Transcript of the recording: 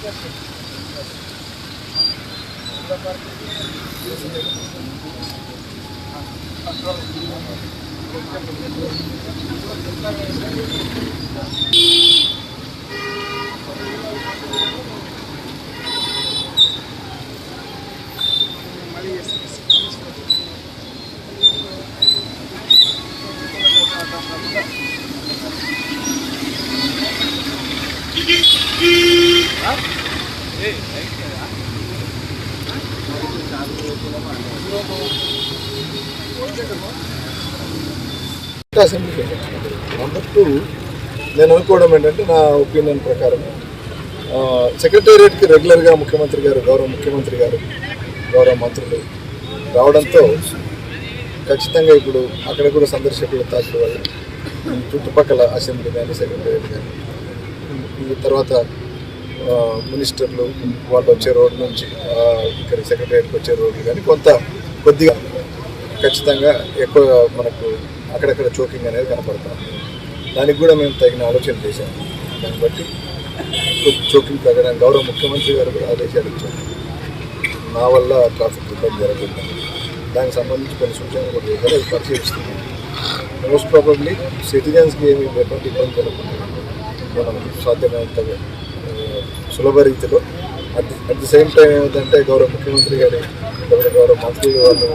Number 2, నేను అనుకోవడం ఏంటంటే నా ఒపీనియన్ ప్రకారం సెక్రటేరియట్కి రెగ్యులర్గా ముఖ్యమంత్రి గారు, గౌరవ ముఖ్యమంత్రి గారు, గౌరవ మంత్రులు రావడంతో ఖచ్చితంగా ఇప్పుడు అక్కడ కూడా సందర్శకులు తాకిడి వాళ్ళు చుట్టుపక్కల అసెంబ్లీ కానీ సెక్రటేరియట్ కానీ ఈ తర్వాత మినిస్టర్లు వాళ్ళు వచ్చే రోడ్డు నుంచి ఇక్కడ సెక్రటేరియట్కి వచ్చే రోడ్లు కానీ కొద్దిగా ఖచ్చితంగా ఎక్కువ మనకు అక్కడక్కడ చోకింగ్ అనేది కనపడతాం. దానికి కూడా మేము తగిన ఆలోచన చేశాము. దాన్ని బట్టి చోకింగ్ తగ్గడానికి గౌరవ ముఖ్యమంత్రి గారు కూడా ఆదేశాలు ఇచ్చారు. నా వల్ల ట్రాఫిక్ ఇబ్బంది జరగకుండా దానికి సంబంధించి కొన్ని సూచనలు కూడా చేశారు. అది పరిశీలిస్తున్నాం. మోస్ట్ ప్రాబబ్లీ సిటిజన్స్కి ఏమి ఎటువంటి ఇబ్బంది జరగకుండా మనం సాధ్యమైనంత సులభ రీతిలో అట్ ది సేమ్ టైం ఏమిటంటే గౌరవ ముఖ్యమంత్రి గారి గౌరవ మంత్రులు వాళ్ళు